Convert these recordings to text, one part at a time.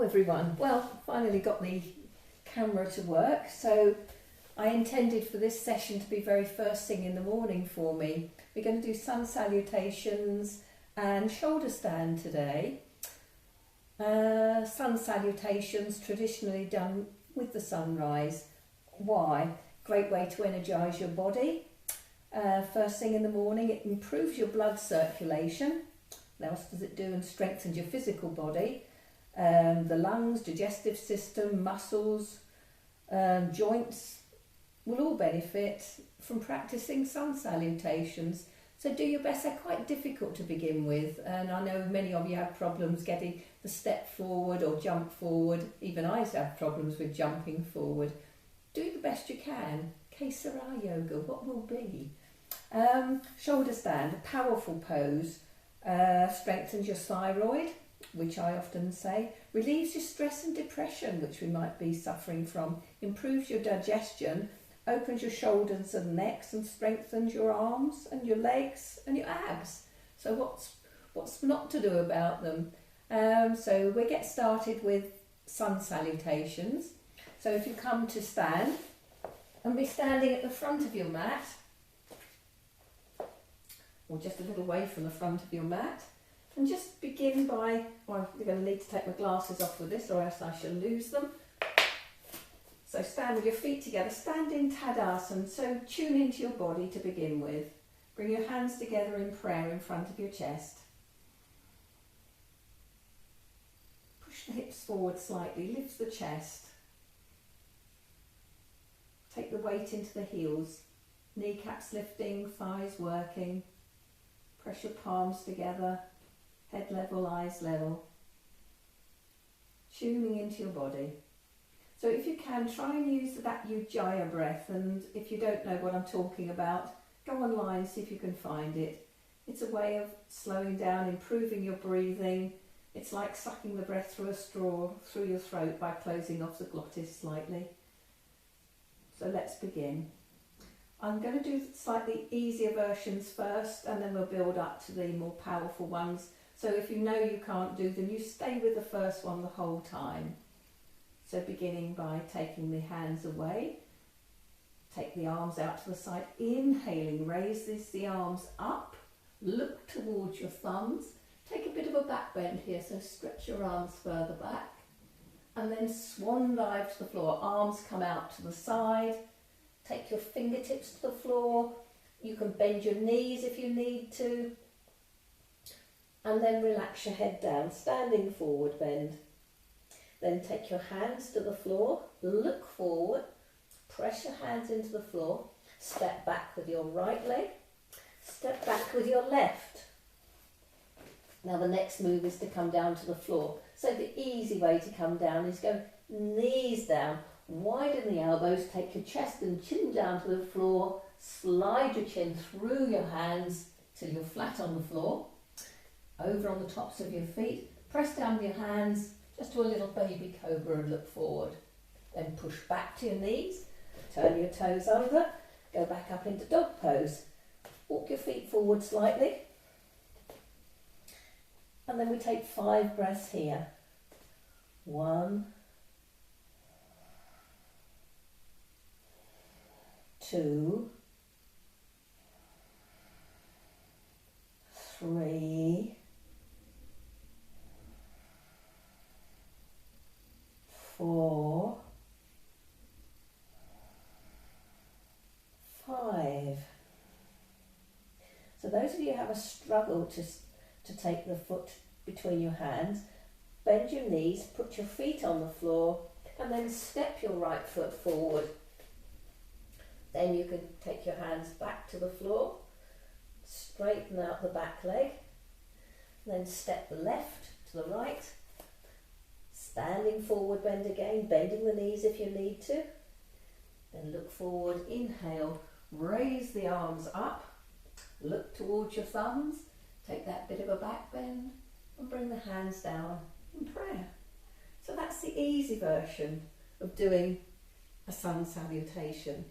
everyone. Well, finally got the camera to work, so I intended for this session to be very first thing in the morning for me. We're going to do sun salutations and shoulder stand today. Sun salutations traditionally done with the sunrise. Why? Great way to energize your body. First thing in the morning, it improves your blood circulation. What else does it do? And strengthens your physical body. The lungs, digestive system, muscles, joints will all benefit from practicing sun salutations. So do your best. They're quite difficult to begin with, and I know many of you have problems getting the step forward or jump forward. Even I have problems with jumping forward. Do the best you can. Quesera yoga, what will be? Shoulder stand, a powerful pose, strengthens your thyroid, which I often say, relieves your stress and depression, which we might be suffering from, improves your digestion, opens your shoulders and necks, and strengthens your arms and your legs and your abs. So what's not to do about them? So we'll get started with sun salutations. So if you come to stand, and be standing at the front of your mat, or just a little way from the front of your mat, and just begin by, well, I'm going to need to take my glasses off with this or else I shall lose them. So stand with your feet together, stand in Tadasana, so tune into your body to begin with. Bring your hands together in prayer in front of your chest. Push the hips forward slightly, lift the chest. Take the weight into the heels, kneecaps lifting, thighs working. Press your palms together, head level, eyes level. Tuning into your body. So if you can, try and use that Ujjayi breath, and if you don't know what I'm talking about, go online, see if you can find it. It's a way of slowing down, improving your breathing. It's like sucking the breath through a straw, through your throat by closing off the glottis slightly. So let's begin. I'm going to do slightly easier versions first, and then we'll build up to the more powerful ones. So if you know you can't do them, you stay with the first one the whole time. So beginning by taking the hands away, take the arms out to the side, inhaling, raise the arms up, look towards your thumbs, take a bit of a back bend here, so stretch your arms further back, and then swan dive to the floor, arms come out to the side, take your fingertips to the floor, you can bend your knees if you need to, and then relax your head down, standing forward bend. Then take your hands to the floor, look forward, press your hands into the floor, step back with your right leg, step back with your left. Now the next move is to come down to the floor. So the easy way to come down is go knees down, widen the elbows, take your chest and chin down to the floor, slide your chin through your hands till you're flat on the floor, over on the tops of your feet, press down with your hands, just do a little baby cobra and look forward. Then push back to your knees, turn your toes under, go back up into dog pose. Walk your feet forward slightly. And then we take 5 breaths here. 1, 2, 3, 4, 5. So those of you who have a struggle to take the foot between your hands, bend your knees, put your feet on the floor, and then step your right foot forward. Then you can take your hands back to the floor, straighten out the back leg, then step the left to the right, standing forward bend again, bending the knees if you need to. Then look forward, inhale, raise the arms up, look towards your thumbs, take that bit of a back bend and bring the hands down in prayer. So that's the easy version of doing a sun salutation.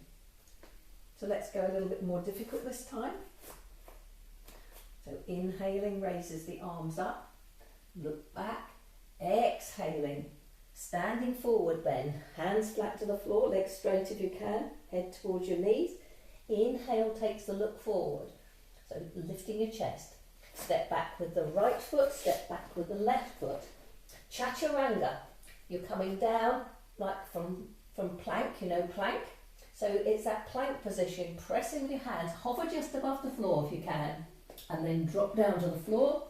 So let's go a little bit more difficult this time. So inhaling raises the arms up, look back, exhaling, Standing forward bend, hands flat to the floor, legs straight if you can, head towards your knees. Inhale takes the look forward, so lifting your chest. Step back with the right foot, step back with the left foot. Chaturanga, you're coming down like from plank, you know plank. So it's that plank position, pressing with your hands, hover just above the floor if you can, and then drop down to the floor,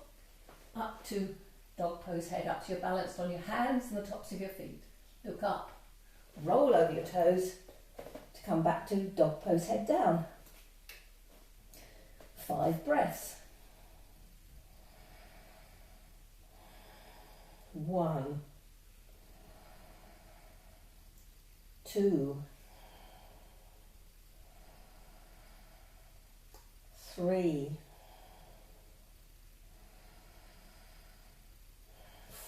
up to dog pose, head up so you're balanced on your hands and the tops of your feet. Look up, roll over your toes to come back to dog pose, head down. 5 breaths. 1, 2, 3,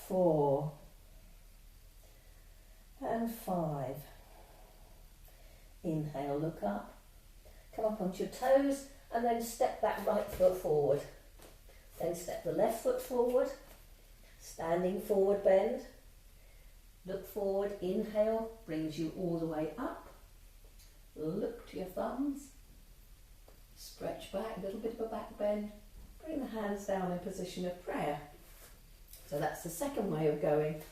4, and 5. Inhale, look up, come up onto your toes, and then step that right foot forward. Then step the left foot forward, standing forward bend. Look forward, inhale, brings you all the way up. Look to your thumbs, stretch back, a little bit of a back bend. Bring the hands down in position of prayer. So that's the second way of going.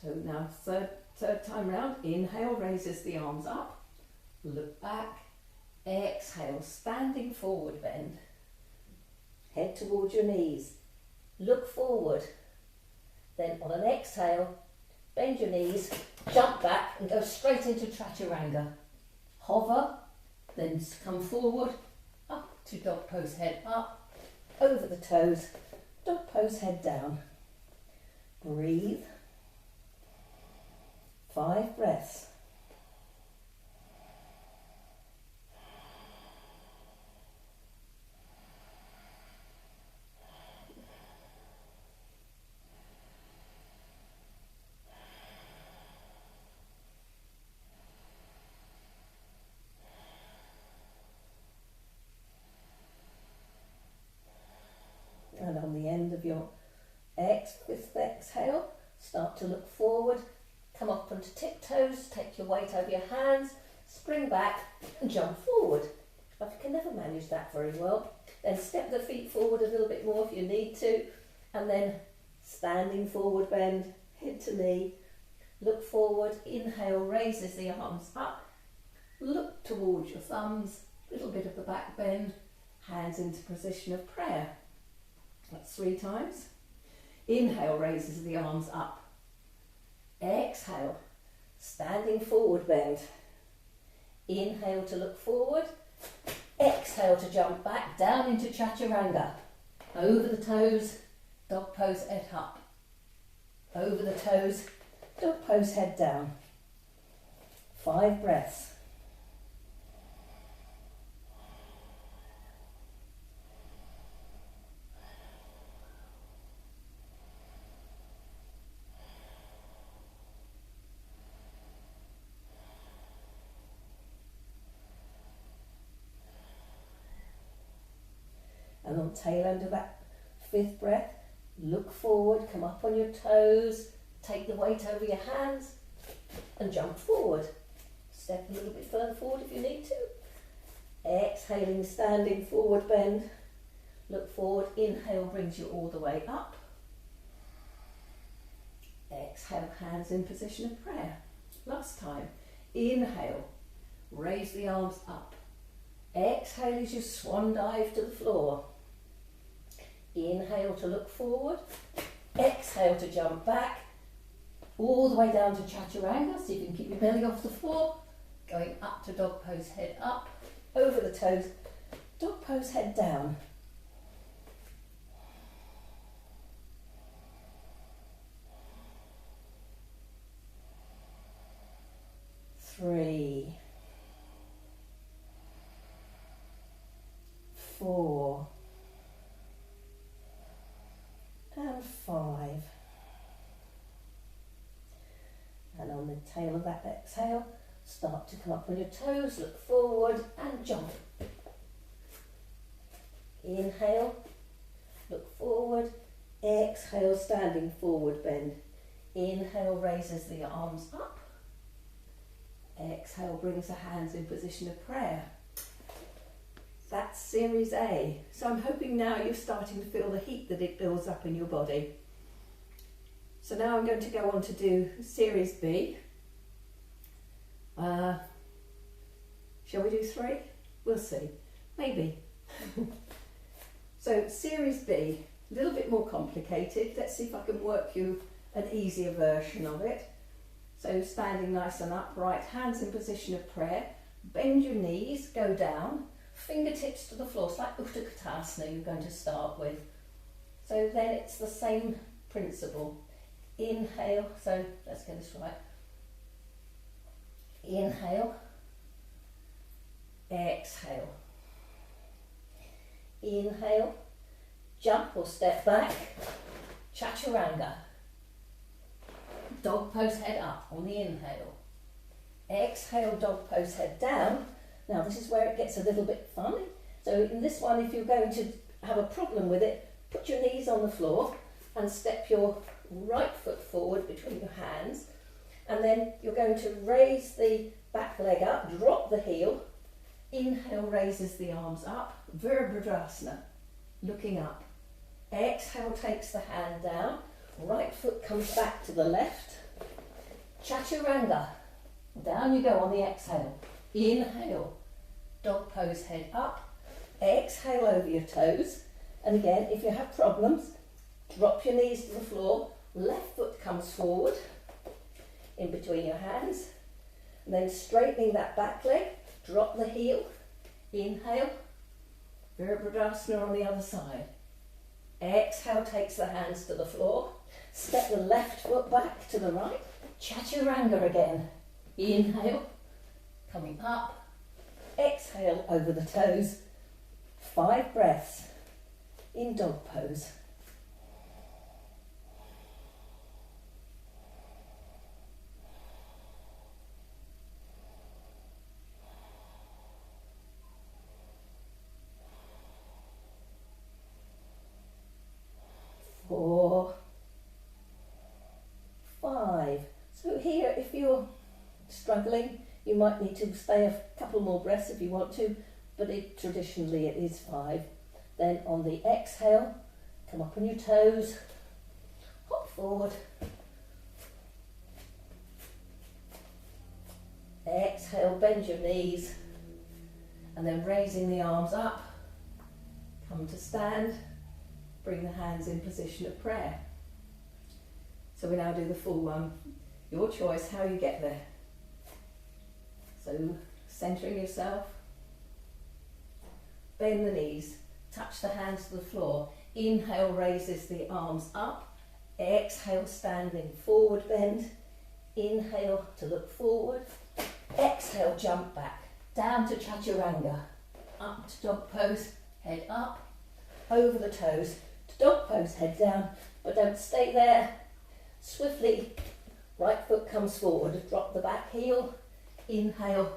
So now third time round, inhale, raises the arms up, look back, exhale, standing forward bend, head towards your knees, look forward, then on an exhale, bend your knees, jump back and go straight into Chaturanga. Hover, then come forward, up to dog pose, head up, over the toes, dog pose, head down. Breathe. 5 breaths. And on the end of your fifth exhale, start to look forward, come up onto tiptoes, take your weight over your hands, spring back and jump forward. But if you can never manage that very well, then step the feet forward a little bit more if you need to, and then standing forward bend, head to knee, look forward, inhale, raises the arms up, look towards your thumbs, little bit of the back bend, hands into position of prayer. That's 3 times. Inhale, raises the arms up. Exhale, standing forward bend. Inhale to look forward. Exhale to jump back down into Chaturanga. Over the toes, dog pose, head up. Over the toes, dog pose, head down. 5 breaths. And on tail end of that 5th breath, look forward, come up on your toes, take the weight over your hands and jump forward. Step a little bit further forward if you need to. Exhaling, standing forward bend. Look forward, inhale brings you all the way up. Exhale, hands in position of prayer. Last time. Inhale, raise the arms up. Exhale as you swan dive to the floor. Inhale to look forward. Exhale to jump back. All the way down to Chaturanga, so you can keep your belly off the floor. Going up to dog pose, head up. Over the toes, dog pose, head down. Three, 4, and 5. And on the tail of that exhale, start to come up on your toes, look forward and jump. Inhale, look forward, Exhale, standing forward bend. Inhale, raises the arms up. Exhale, brings the hands in position of prayer. That's series A. So I'm hoping now you're starting to feel the heat that it builds up in your body. So now I'm going to go on to do series B. Shall we do 3? We'll see. Maybe. So series B, a little bit more complicated. Let's see if I can work you an easier version of it. So standing nice and upright, hands in position of prayer. Bend your knees, go down. Fingertips to the floor. It's like Utthana Katasana you're going to start with. So then it's the same principle. Inhale. So let's get this right. Inhale. Exhale. Inhale. Jump or step back. Chaturanga. Dog pose, head up on the inhale. Exhale, dog pose, head down. Now this is where it gets a little bit funny. So in this one, if you're going to have a problem with it, put your knees on the floor and step your right foot forward between your hands. And then you're going to raise the back leg up, drop the heel. Inhale, raises the arms up. Virabhadrasana, looking up. Exhale, takes the hand down. Right foot comes back to the left. Chaturanga. Down you go on the exhale. Inhale. Dog pose, head up. Exhale over your toes. And again, if you have problems, drop your knees to the floor. Left foot comes forward in between your hands. And then straightening that back leg, drop the heel. Inhale. Virabhadrasana on the other side. Exhale, takes the hands to the floor. Step the left foot back to the right. Chaturanga again. Inhale, coming up. Exhale over the toes. 5 breaths in dog pose. Four, 5. So here, if you're struggling, you might need to stay a couple more breaths if you want to, but traditionally it is 5. Then on the exhale, come up on your toes, hop forward. Exhale, bend your knees, and then raising the arms up, come to stand. Bring the hands in position of prayer. So we now do the full one. Your choice how you get there. So centering yourself. Bend the knees. Touch the hands to the floor. Inhale, raises the arms up. Exhale, standing forward bend. Inhale to look forward. Exhale, jump back. Down to Chaturanga. Up to dog pose. Head up. Over the toes. Dog pose, head down, but don't stay there. Swiftly, right foot comes forward, drop the back heel. Inhale,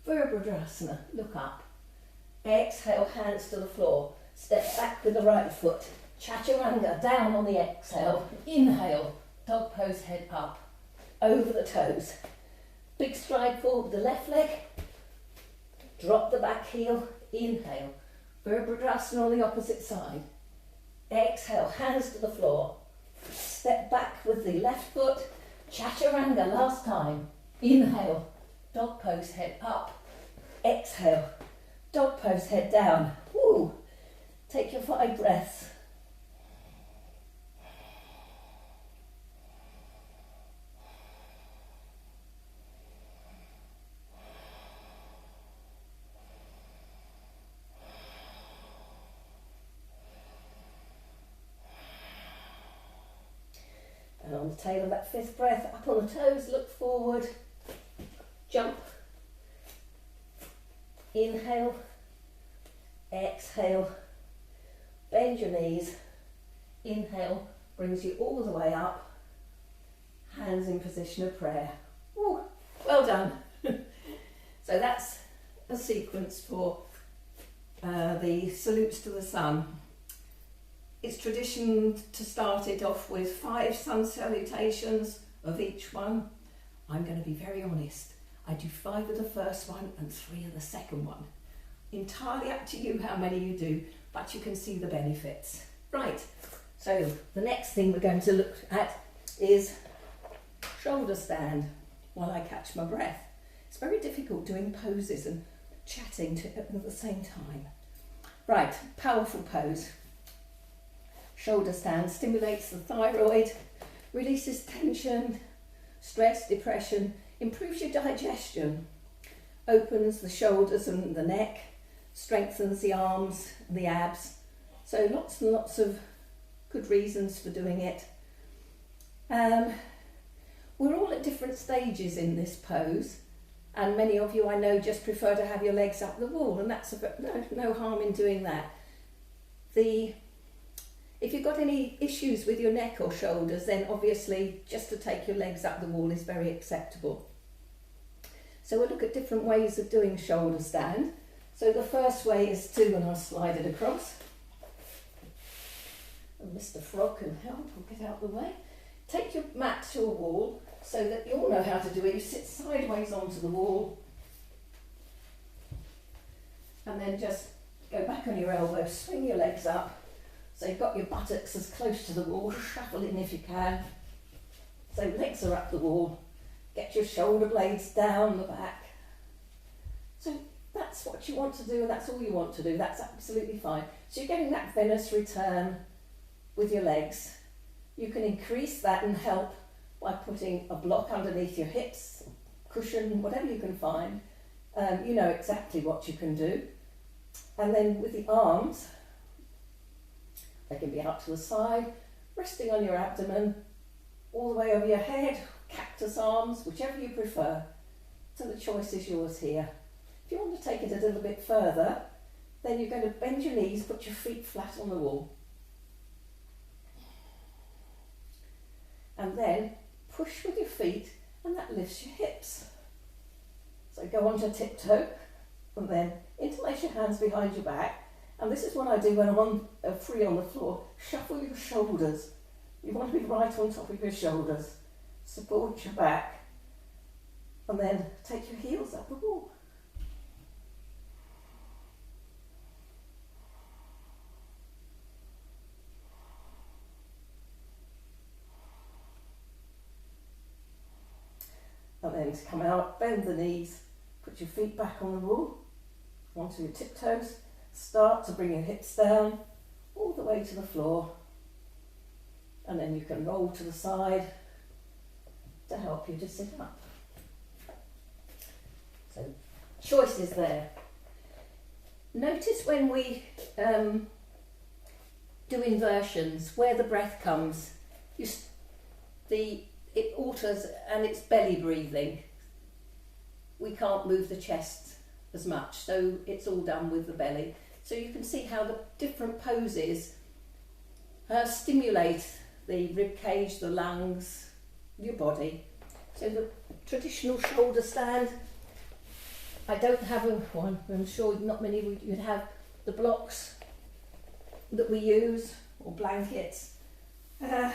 Virabhadrasana, look up. Exhale, hands to the floor. Step back with the right foot. Chaturanga, down on the exhale. Inhale, dog pose, head up. Over the toes. Big stride forward with the left leg. Drop the back heel. Inhale, Virabhadrasana on the opposite side. Exhale, hands to the floor. Step back with the left foot. Chaturanga, last time. Inhale, dog pose, head up. Exhale, dog pose, head down. Woo. Take your 5 breaths. And on the tail of that 5th breath, up on the toes, look forward, jump, inhale, exhale, bend your knees, inhale, brings you all the way up, hands in position of prayer. Woo, well done. So that's a sequence for the salutes to the sun. it's tradition to start it off with 5 sun salutations of each one. I'm going to be very honest. I do 5 of the first one and 3 of the second one. Entirely up to you how many you do, but you can see the benefits. Right, so the next thing we're going to look at is shoulder stand while I catch my breath. It's very difficult doing poses and chatting at the same time. Right, powerful pose. Shoulder stand stimulates the thyroid, releases tension, stress, depression, improves your digestion, opens the shoulders and the neck, strengthens the arms and the abs. So lots and lots of good reasons for doing it. We're all at different stages in this pose, and many of you I know just prefer to have your legs up the wall, and that's no harm in doing that. If you've got any issues with your neck or shoulders, then obviously just to take your legs up the wall is very acceptable. So we'll look at different ways of doing shoulder stand. So the first way is to, and I'll slide it across. And Mr. Frog can help, I'll get out the way. Take your mat to a wall so that you all know how to do it. You sit sideways onto the wall and then just go back on your elbow, swing your legs up. So you've got your buttocks as close to the wall, shuffle in if you can. So legs are up the wall, get your shoulder blades down the back. So that's what you want to do, and that's all you want to do. That's absolutely fine. So you're getting that venous return with your legs. You can increase that and help by putting a block underneath your hips, cushion, whatever you can find. You know exactly what you can do. And then with the arms, they can be out to the side, resting on your abdomen, all the way over your head, cactus arms, whichever you prefer. So the choice is yours here. If you want to take it a little bit further, then you're going to bend your knees, put your feet flat on the wall. And then push with your feet, and that lifts your hips. So go onto tiptoe, and then interlace your hands behind your back. And this is what I do when I'm free on the floor. Shuffle your shoulders. You want to be right on top of your shoulders. Support your back. And then take your heels up the wall. And then to come out, bend the knees, put your feet back on the wall, onto your tiptoes. Start to bring your hips down all the way to the floor, and then you can roll to the side to help you to sit up. So choice is there. Notice when we do inversions, where the breath comes, it alters, and it's belly breathing. We can't move the chest as much, so it's all done with the belly. So you can see how the different poses stimulate the rib cage, the lungs, your body. So the traditional shoulder stand, I don't have one, I'm sure not many would have the blocks that we use, or blankets.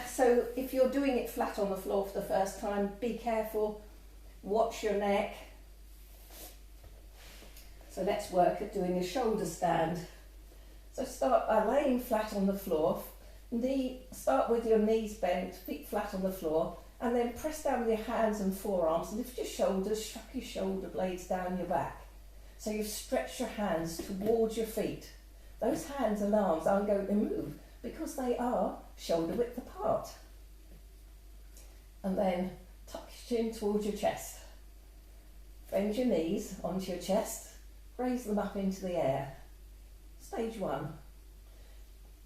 So if you're doing it flat on the floor for the first time, be careful, watch your neck. So let's work at doing a shoulder stand. So start by laying flat on the floor. Start with your knees bent, feet flat on the floor, and then press down with your hands and forearms. Lift your shoulders, shrug your shoulder blades down your back. So you've stretched your hands towards your feet. Those hands and arms aren't going to move because they are shoulder width apart. And then tuck your chin towards your chest. Bend your knees onto your chest. Raise them up into the air. Stage 1.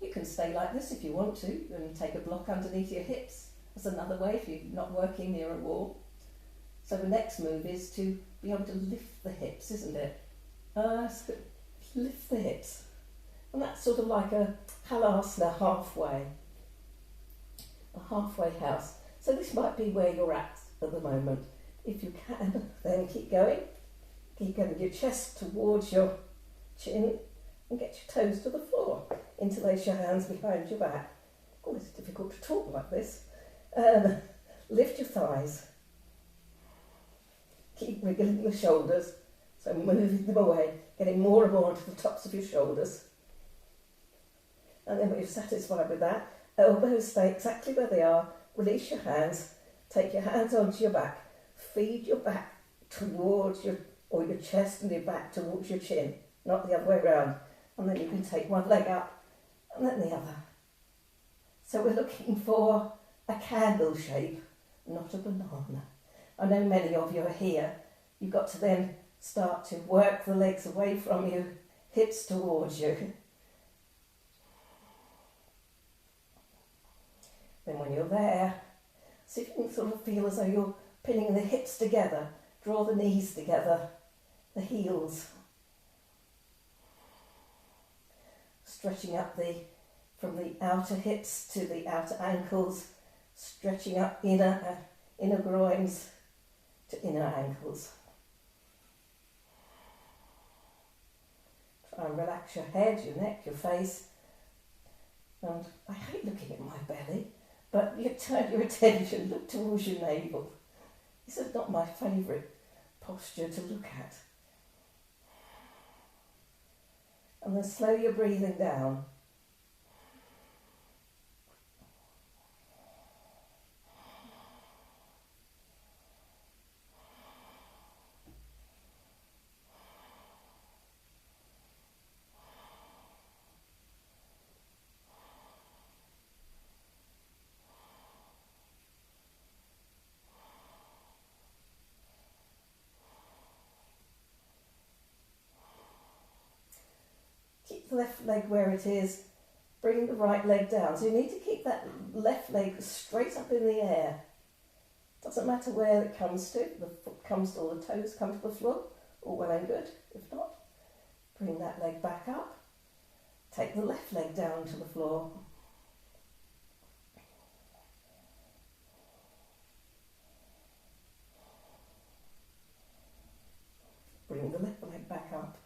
You can stay like this if you want to, and take a block underneath your hips. That's another way if you're not working near a wall. So the next move is to be able to lift the hips, isn't it? So lift the hips. And that's sort of like a halasana halfway. A halfway house. So this might be where you're at the moment. If you can, then keep going. Keep getting your chest towards your chin and get your toes to the floor. In interlace your hands behind your back. Oh, it's difficult to talk like this. Lift your thighs. Keep wriggling the shoulders, so moving them away, getting more and more onto the tops of your shoulders. And then when you're satisfied with that, elbows stay exactly where they are. Release your hands. Take your hands onto your back. Feed your back towards your chest and your back towards your chin, not the other way around. And then you can take one leg up and then the other. So we're looking for a candle shape, not a banana. I know many of you are here. You've got to then start to work the legs away from you, hips towards you. Then when you're there, see if you can sort of feel as though you're pinning the hips together. Draw the knees together, the heels. Stretching up from the outer hips to the outer ankles, stretching up inner groins to inner ankles. Try and relax your head, your neck, your face. And I hate looking at my belly, but you turn your attention, look towards your navel. This is not my favourite posture to look at. And then slow your breathing down. Keep the left leg where it is. Bring the right leg down. So you need to keep that left leg straight up in the air. Doesn't matter where it comes to. The foot comes to, or the toes come to the floor. All well and good. If not, bring that leg back up. Take the left leg down to the floor. Bring the left leg back up.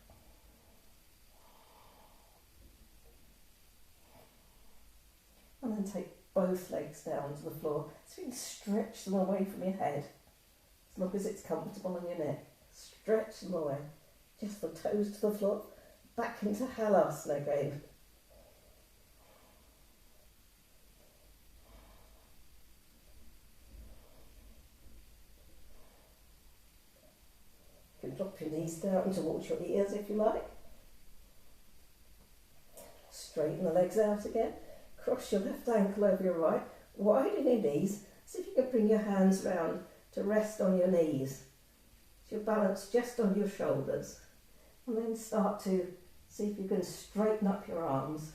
And then take both legs down to the floor. So you can stretch them away from your head, as long as it's comfortable on your neck. Stretch them away. Just the toes to the floor. Back into Halasana again. You can drop your knees down towards your ears if you like. Straighten the legs out again. Cross your left ankle over your right, widen your knees, see if you can bring your hands round to rest on your knees. So you're balanced just on your shoulders. And then start to see if you can straighten up your arms.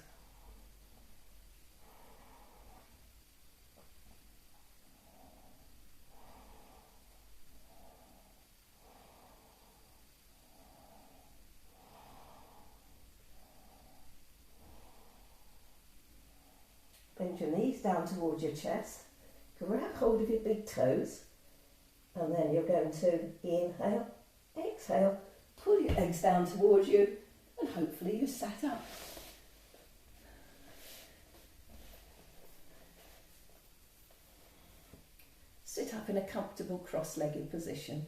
Bend your knees down towards your chest, grab hold of your big toes, and then you're going to inhale, exhale, pull your legs down towards you, and hopefully you sat up. Sit up in a comfortable cross-legged position.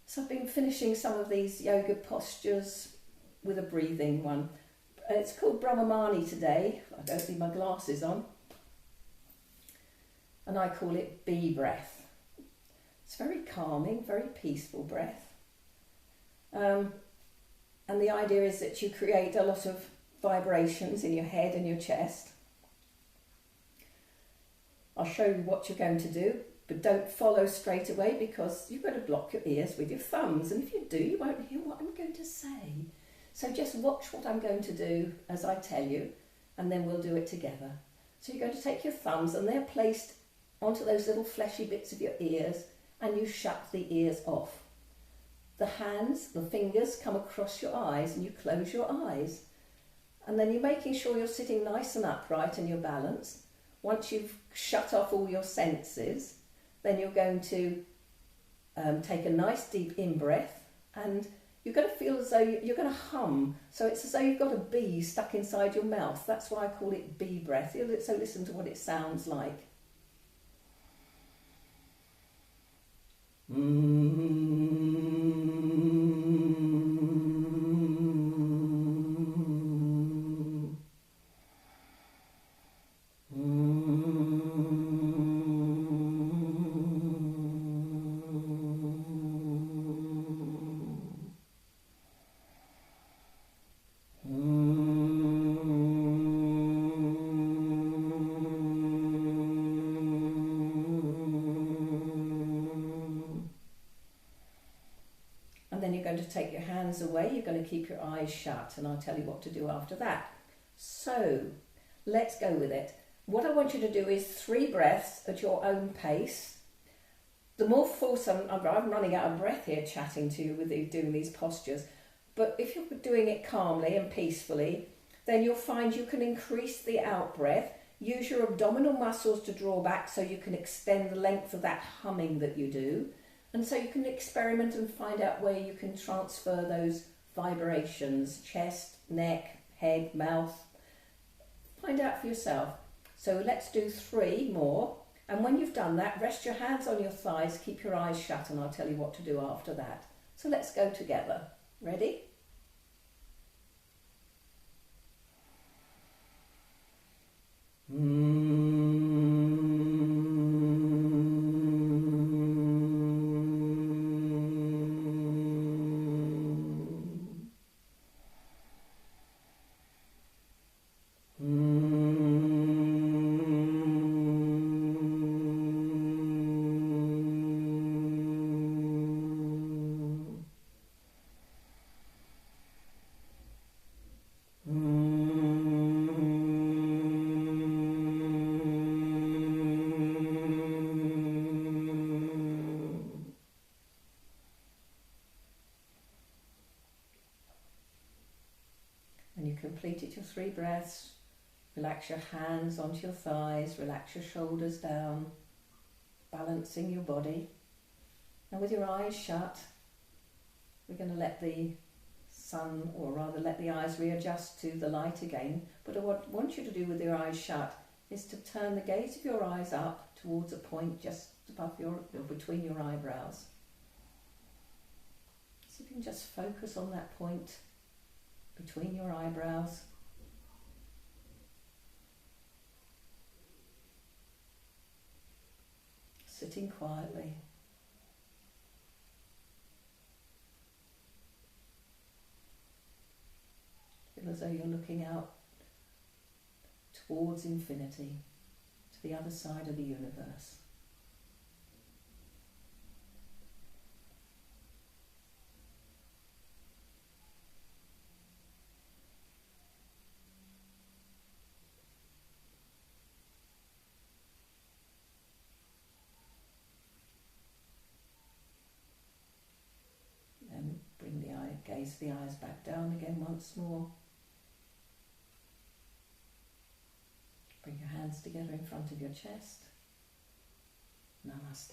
So I've been finishing some of these yoga postures with a breathing one. It's called Brahmamani today. I don't need my glasses on. And I call it bee breath. It's very calming, very peaceful breath. And the idea is that you create a lot of vibrations in your head and your chest. I'll show you what you're going to do, but don't follow straight away because you've got to block your ears with your thumbs. And if you do, you won't hear what I'm going to say. So just watch what I'm going to do as I tell you, and then we'll do it together. So you're going to take your thumbs, and they're placed onto those little fleshy bits of your ears, and you shut the ears off. The hands, the fingers come across your eyes, and you close your eyes. And then you're making sure you're sitting nice and upright and you're balanced. Once you've shut off all your senses, then you're going to take a nice deep in-breath, and you're going to feel as though you're going to hum. So it's as though you've got a bee stuck inside your mouth. That's why I call it bee breath. So listen to what it sounds like. And then you're going to take your hands away, you're going to keep your eyes shut, and I'll tell you what to do after that. So, let's go with it. What I want you to do is 3 breaths at your own pace. The more fulsome, I'm running out of breath here chatting to you with you doing these postures, but if you're doing it calmly and peacefully, then you'll find you can increase the out breath, use your abdominal muscles to draw back so you can extend the length of that humming that you do. And so you can experiment and find out where you can transfer those vibrations, chest, neck, head, mouth. Find out for yourself. So let's do 3 more. And when you've done that, rest your hands on your thighs, keep your eyes shut, and I'll tell you what to do after that. So let's go together. Ready? And you completed your 3 breaths. Relax your hands onto your thighs, relax your shoulders down, balancing your body. And with your eyes shut, we're going to let the sun, or rather let the eyes readjust to the light again. But what I want you to do with your eyes shut is to turn the gaze of your eyes up towards a point just above between your eyebrows. So you can just focus on that point between your eyebrows. Sitting quietly. Feel as though you're looking out towards infinity, to the other side of the universe. Bring the gaze of the eyes back down again once more. Bring your hands together in front of your chest. Namaste.